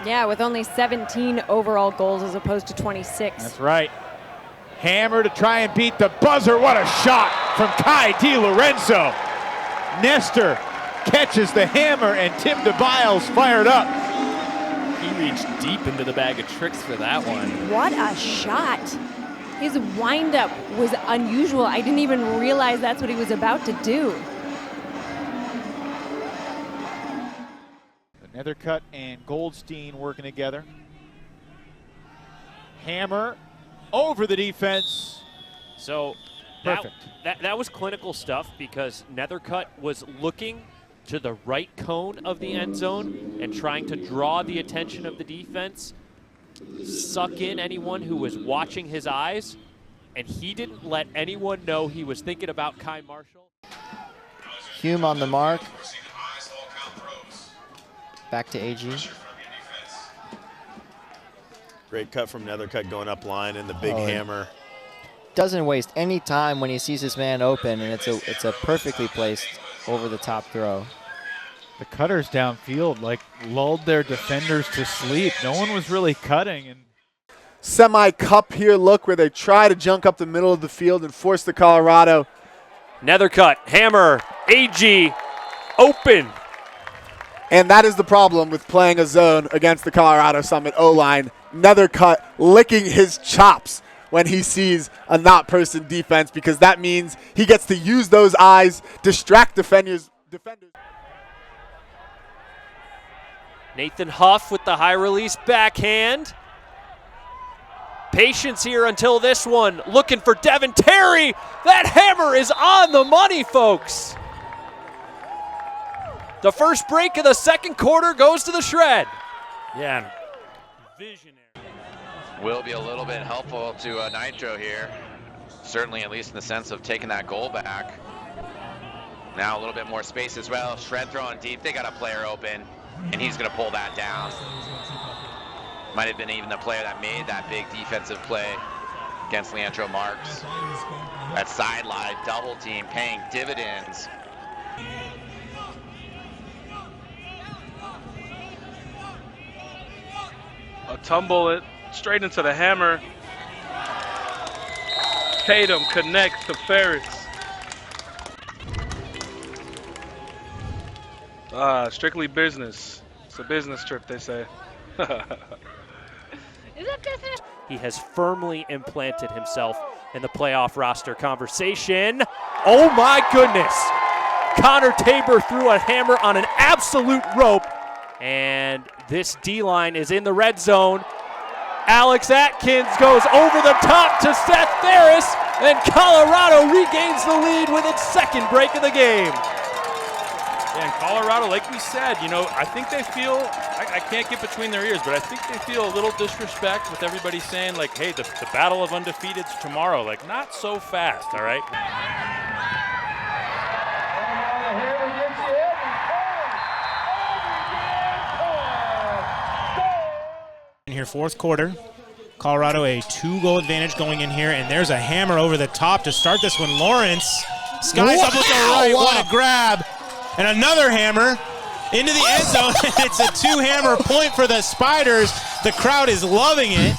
Yeah, with only 17 overall goals as opposed to 26. That's right. Hammer to try and beat the buzzer. What a shot from Kai DiLorenzo. Nestor catches the hammer and Tim DeBiles fired up. He reached deep into the bag of tricks for that one. What a shot. His windup was unusual. I didn't even realize that's what he was about to do. Nethercutt and Goldstein working together. Hammer over the defense. So perfect. That was clinical stuff because Nethercutt was looking to the right cone of the end zone and trying to draw the attention of the defense, suck in anyone who was watching his eyes, and he didn't let anyone know he was thinking about Kai Marshall. Hume on the mark. Back to AG. Great cut from Nethercutt going up line and the big hammer. Doesn't waste any time when he sees his man open, and it's a perfectly placed over the top throw. The cutters downfield like lulled their defenders to sleep. No one was really cutting. And semi-cup here look where they try to junk up the middle of the field and force the Colorado. Nethercutt, hammer, AG, open. And that is the problem with playing a zone against the Colorado Summit O-line. Nethercutt licking his chops when he sees a not-person defense because that means he gets to use those eyes, distract defenders. Nathan Huff with the high release backhand. Patience here until this one. Looking for Devin Terry. That hammer is on the money, folks. The first break of the second quarter goes to the shred. Yeah, visionary. Will be a little bit helpful to Nitro here. Certainly, at least in the sense of taking that goal back. Now a little bit more space as well. Shred throwing deep. They got a player open, and he's going to pull that down. Might have been even the player that made that big defensive play against Leandro Marks. That sideline double team paying dividends. A tumble it straight into the hammer. Tatum connects to Ferris. Strictly business. It's a business trip, they say. Is that business? He has firmly implanted himself in the playoff roster conversation. Oh my goodness! Connor Tabor threw a hammer on an absolute rope, and this D-line is in the red zone. Alex Atkins goes over the top to Seth Ferris, and Colorado regains the lead with its second break of the game. Yeah, and Colorado, like we said, you know, I think they feel, I can't get between their ears, but I think they feel a little disrespect with everybody saying, like, hey, the battle of undefeated's tomorrow. Like, not so fast, all right? In here, fourth quarter, Colorado a 2-goal advantage going in here, and there's a hammer over the top to start this one. Lawrence skies up with the right, what a grab, and another hammer into the end zone. It's a 2-hammer point for the Spiders. The crowd is loving it.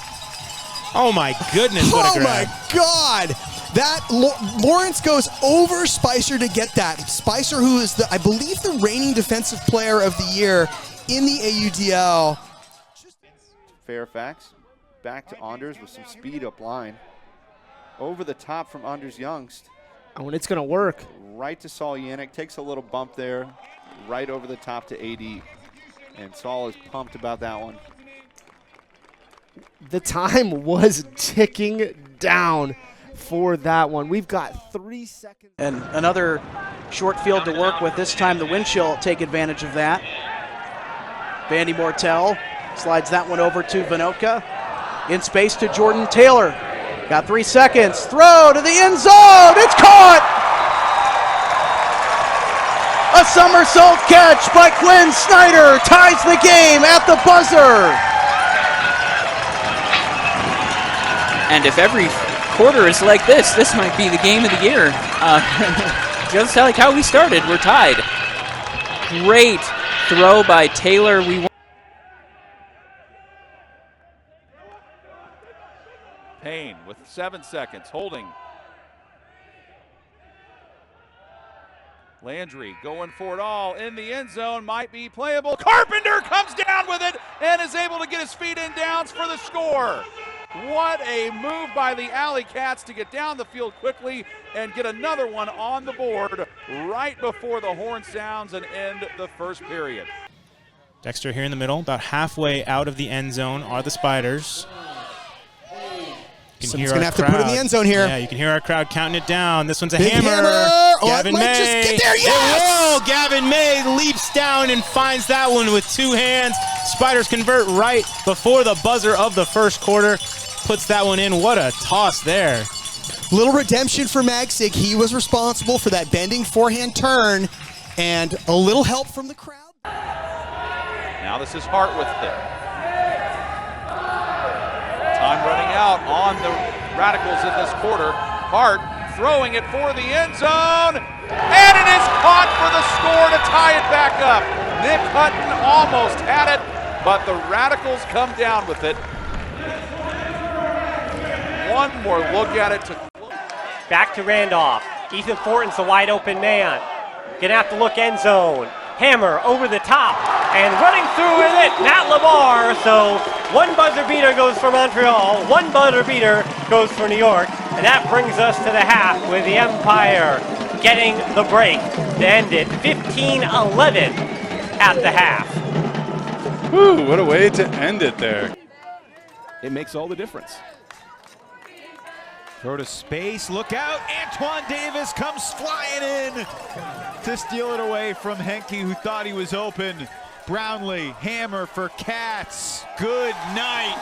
Oh my goodness, what a grab. Oh my God. That Lawrence goes over Spicer to get that. Spicer, who is I believe the reigning defensive player of the year in the AUDL. Fairfax back to Anders with some speed up line. Over the top from Anders Youngst. Oh, and it's going to work. Right to Saul Yannick. Takes a little bump there. Right over the top to AD. And Saul is pumped about that one. The time was ticking down for that one. We've got 3 seconds. And another short field to work with. This time the wind chill take advantage of that. Vandy Mortel slides that one over to Vinoka. In space to Jordan Taylor. Got 3 seconds. Throw to the end zone. It's caught! A somersault catch by Quinn Snyder ties the game at the buzzer. And if every quarter is like this, this might be the game of the year. Just like how we started, we're tied. Great throw by Taylor. Payne with 7 seconds, holding. Landry going for it all in the end zone, might be playable. Carpenter comes down with it and is able to get his feet in downs for the score. What a move by the AlleyCats to get down the field quickly and get another one on the board right before the horn sounds and end the first period. Dexter here in the middle, about halfway out of the end zone are the Spiders. Someone's going to have to put it in the end zone here. Yeah, you can hear our crowd counting it down. This one's a Big hammer. Oh, Gavin it might May. just get there. Yes! It will. Gavin May leaps down and finds that one with 2 hands. Spiders convert right before the buzzer of the first quarter. Puts that one in. What a toss there. Little redemption for Magsig. He was responsible for that bending forehand turn, and a little help from the crowd. Now this is Hart with it. Time running out on the Radicals in this quarter. Hart throwing it for the end zone, and it is caught for the score to tie it back up. Nick Hutton almost had it, but the Radicals come down with it. One more look at it. Back to Randolph. Ethan Thornton's the wide open man. Gonna have to look end zone. Hammer over the top and running through with it, Matt Lamar. So one buzzer beater goes for Montreal, one buzzer beater goes for New York, and that brings us to the half with the Empire getting the break to end it 15-11 at the half. Whew, what a way to end it there. It makes all the difference. Throw to space, look out, Antoine Davis comes flying in to steal it away from Henke, who thought he was open. Brownlee, hammer for Cats, good night.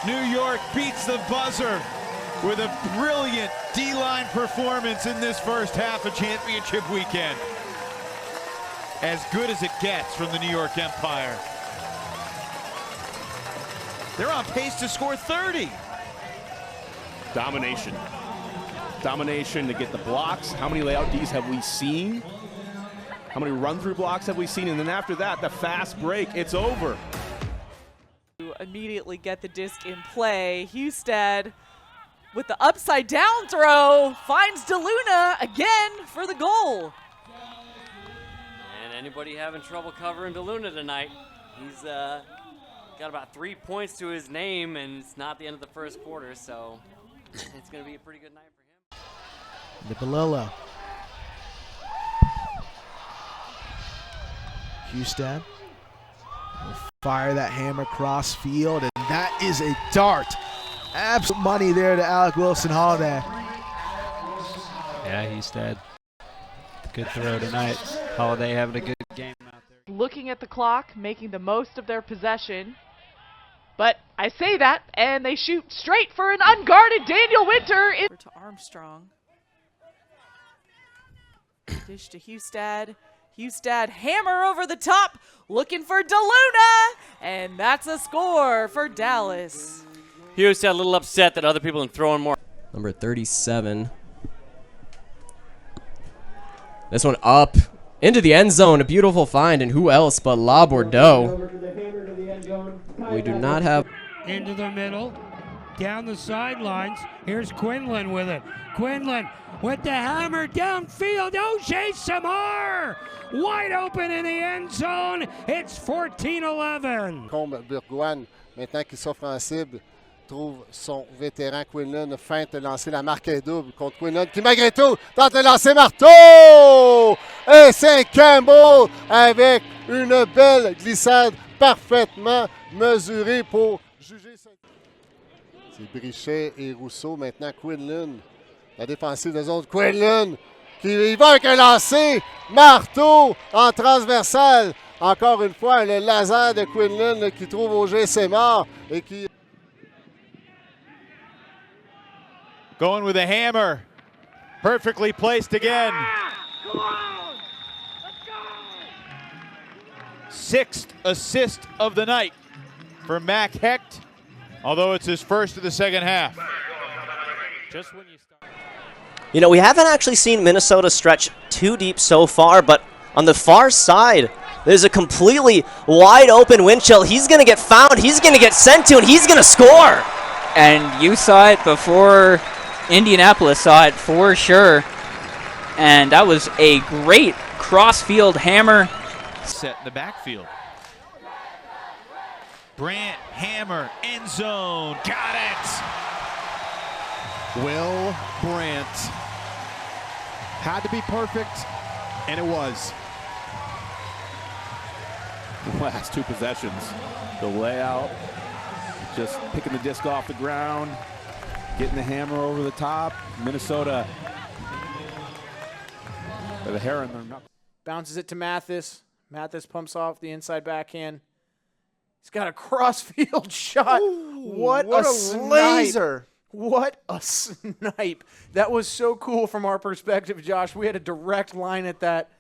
New York beats the buzzer with a brilliant D-line performance in this first half of championship weekend. As good as it gets from the New York Empire. They're on pace to score 30. Domination. Domination to get the blocks. How many layout Ds have we seen? How many run-through blocks have we seen? And then after that, the fast break, it's over. Immediately get the disc in play. Husted with the upside down throw finds DeLuna again for the goal. And anybody having trouble covering DeLuna tonight? He's got about 3 points to his name, and it's not the end of the first quarter, so it's going to be a pretty good night for him. Nicolella. Husted will fire that hammer cross field, and that is a dart. Absolute money there to Alec Wilson-Holiday. Yeah, Husted. Good throw tonight. Holiday having a good game out there. Looking at the clock, making the most of their possession. But I say that, and they shoot straight for an unguarded Daniel Winter. To Armstrong. Dish to Husted. Husted hammer over the top, looking for DeLuna, and that's a score for Dallas. Husted a little upset that other people are throwing more. Number 37. This one up into the end zone, a beautiful find, and who else but La Bordeaux? We do not have. Into the middle, down the sidelines. Here's Quinlan with it. Quinlan with the hammer downfield. O'Shea Samar wide open in the end zone. It's 14-11. Combe Burgoyne, maintenant qu'il s'offre en cible, trouve son vétéran Quinlan, feinte de lancer, la marque est double contre Quinlan qui malgré tout tente de lancer marteau! Et c'est Campbell avec une belle glissade parfaitement mesurée pour juger. C'est Brichet et Rousseau, maintenant Quinlan. La défensive de zone, Quinlan qui va avec un lancer, marteau en transversal. Encore une fois, le laser de Quinlan qui trouve au GC mort et qui... Going with a hammer. Perfectly placed again. Sixth assist of the night for Mac Hecht, although it's his first of the second half. Just when you start. You know, we haven't actually seen Minnesota stretch too deep so far, but on the far side, There's a completely wide open wind chill. He's going to get found. He's going to get sent to, and he's going to score. And you saw it before Indianapolis saw it for sure. And that was a great cross-field hammer. Set in the backfield. Brandt, hammer, end zone, got it! Will Brandt had to be perfect, and it was. The last two possessions, the layout, just picking the disc off the ground, getting the hammer over the top. Minnesota, the hair in their knuckles. Bounces it to Mathis. Mathis pumps off the inside backhand. He's got a cross-field shot. Ooh, what a laser. What a snipe. That was so cool from our perspective, Josh. We had a direct line at that.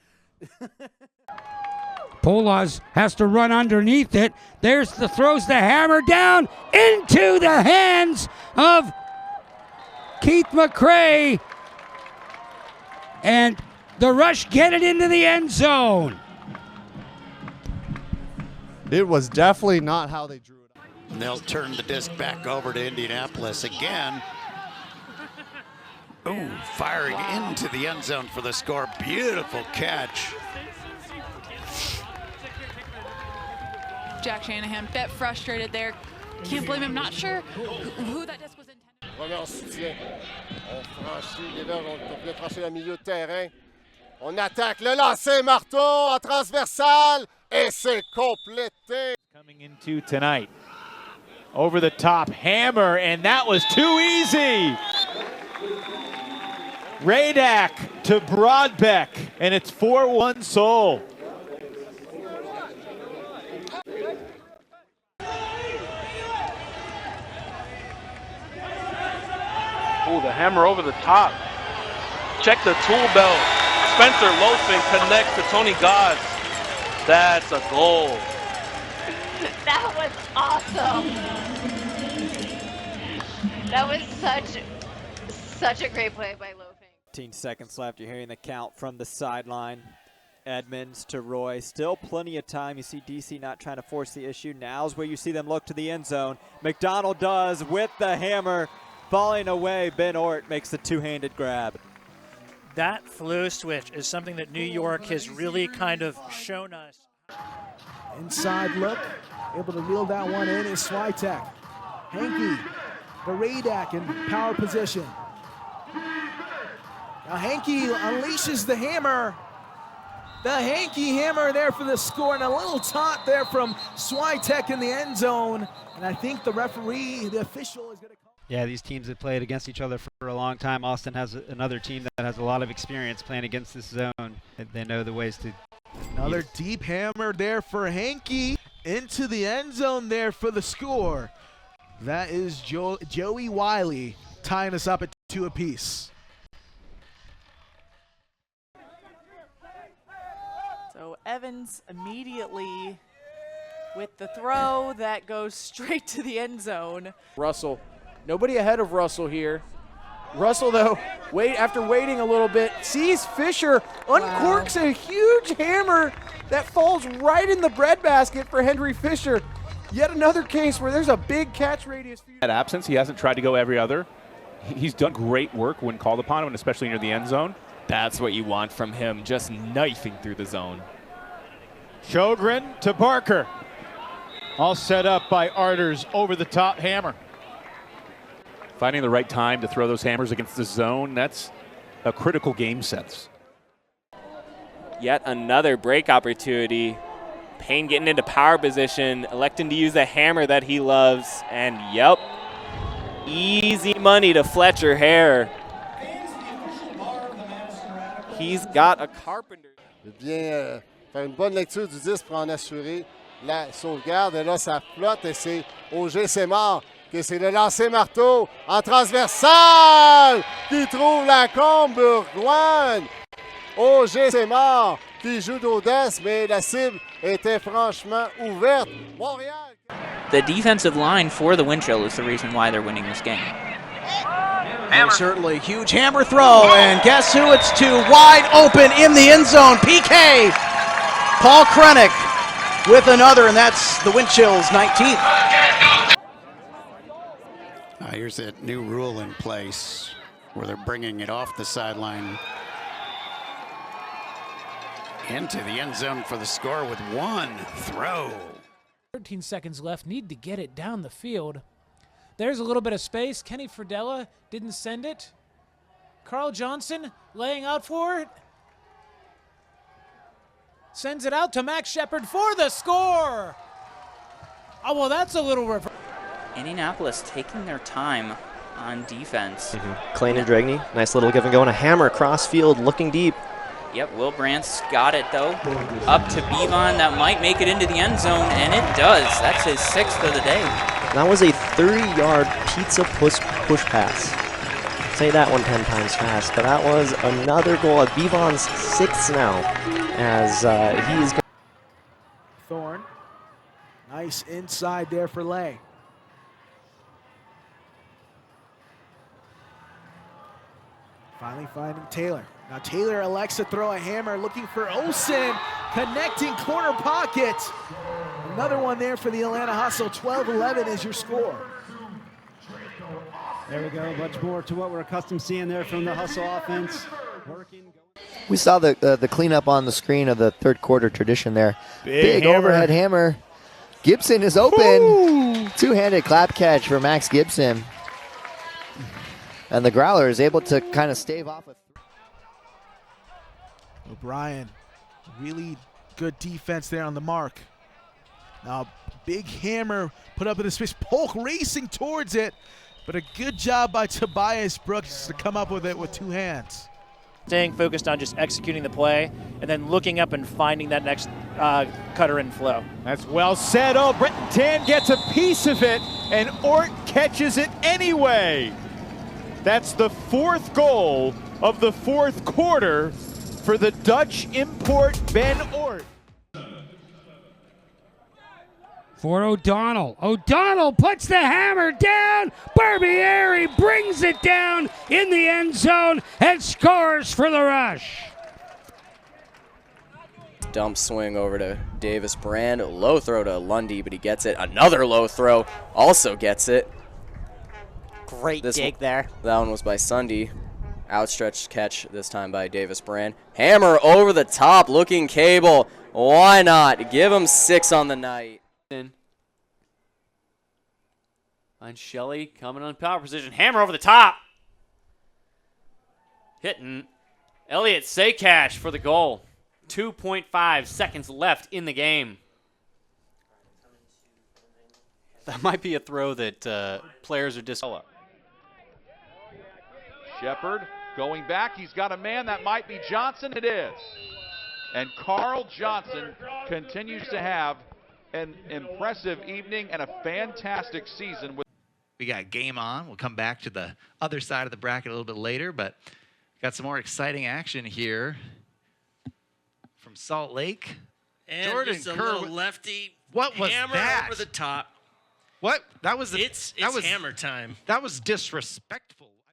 Polas has to run underneath it. Throws the hammer down into the hands of Keith McCray. And the Rush get it into the end zone. It was definitely not how they drew it up. And they'll turn the disc back over to Indianapolis again. Ooh, firing into the end zone for the score. Beautiful catch. Jack Shanahan, bit frustrated there. Can't blame him. Not sure who that disc was intended. Premier soutien. On franchit les verges, on vient franchir le milieu de terrain. On attaque le lancer marteau en transversal et c'est complété. Coming into tonight. Over the top hammer, and that was too easy. Radak to Broadbeck, and it's 4-1 Soul. Oh, the hammer over the top. Check the tool belt. Spencer Loafing connects to Tony Goss. That's a goal. That was awesome. That was such a great play by Loafing. 15 seconds left. You're hearing the count from the sideline. Edmonds to Roy. Still plenty of time. You see DC not trying to force the issue. Now's where you see them look to the end zone. McDonald does with the hammer. Falling away, Ben Ort makes the two-handed grab. That flow switch is something that New York has really kind of shown us. Inside look, able to reel that one in is Switek. Hankey, Baradak in power position. Now Hankey unleashes the hammer. The Hankey hammer there for the score, and a little taunt there from Switek in the end zone. And I think the referee, the official, is going to call. Yeah, these teams have played against each other for a long time. Austin has another team that has a lot of experience playing against this zone. They know the ways to. Another deep hammer there for Hankey into the end zone there for the score. That is Joey Wiley tying us up at 2 apiece. So Evans immediately with the throw that goes straight to the end zone. Russell. Nobody ahead of Russell here. Russell, though, after waiting a little bit, sees Fisher, uncorks a huge hammer that falls right in the breadbasket for Henry Fisher. Yet another case where there's a big catch radius. At absence, he hasn't tried to go every other. He's done great work when called upon him, and especially near the end zone. That's what you want from him, just knifing through the zone. Sjogren to Barker. All set up by Arters over the top hammer. Finding the right time to throw those hammers against the zone, that's a critical game sense. Yet another break opportunity. Payne getting into power position, electing to use the hammer that he loves, and yep, easy money to Fletcher Hare. He's got a carpenter. Bien faire une bonne lecture du disque pour en assurer la sauvegarde. Et là, ça flotte et c'est Auger, c'est mort. Que c'est le lancer marteau en transversal qui trouve la combe Bourgoine. Auger, c'est mort, qui joue d'audace, mais la cible était franchement ouverte. Montréal. The defensive line for the wind chill is the reason why they're winning this game. And certainly huge hammer throw, and guess who it's to? Wide open in the end zone. PK Paul Krennic with another, and that's the Windchill's 19th. Here's that new rule in place where they're bringing it off the sideline into the end zone for the score with one throw. 13 seconds left, need to get it down the field. There's a little bit of space. Kenny Fridella didn't send it. Carl Johnson laying out for it. Sends it out to Max Shepard for the score. Oh, well, that's a little Indianapolis taking their time on defense. Clayton and Dragney, nice little give and go, and a hammer across field, looking deep. Yep, Will Brandt's got it though. Up to Bevon, that might make it into the end zone, and it does. That's his 6th of the day. That was a 30-yard pizza push pass. Say that one 10 times fast, but that was another goal at Bevon's 6th now, as he is. Thorne, nice inside there for Lay. Finally finding Taylor. Now Taylor elects to throw a hammer, looking for Olsen, connecting corner pocket. Another one there for the Atlanta Hustle. 12-11 is your score. There we go, much more to what we're accustomed seeing there from the Hustle offense. We saw the cleanup on the screen of the third quarter tradition there. Big overhead hammer. Gibson is open. Two-handed clap catch for Max Gibson. And the Growler is able to kind of stave off a O'Brien, really good defense there on the mark. Now, big hammer put up in the space. Polk racing towards it, but a good job by Tobias Brooks to come up with it with two hands. Staying focused on just executing the play and then looking up and finding that next cutter and flow. That's well said. Oh, Brenton Tan gets a piece of it, and Ort catches it anyway. That's the 4th goal of the 4th quarter for the Dutch import Ben Ort. For O'Donnell. O'Donnell puts the hammer down. Barbieri brings it down in the end zone and scores for the Rush. Dump swing over to Davis Brand. Low throw to Lundy, but he gets it. Another low throw, also gets it. Great dig there. That one was by Sunday. Outstretched catch this time by Davis Brand. Hammer over the top, looking Cable. Why not? Give him 6 on the night. And Shelley coming on power position. Hammer over the top. Hitting Elliott Saycash for the goal. 2.5 seconds left in the game. That might be a throw that players are Shepard going back. He's got a man. That might be Johnson. It is. And Carl Johnson continues to have an impressive evening and a fantastic season. We got game on. We'll come back to the other side of the bracket a little bit later, but got some more exciting action here from Salt Lake. And Jordan just a Kerr, little lefty what was hammer that? over the top. What? That was it's that was hammer time. That was disrespectful.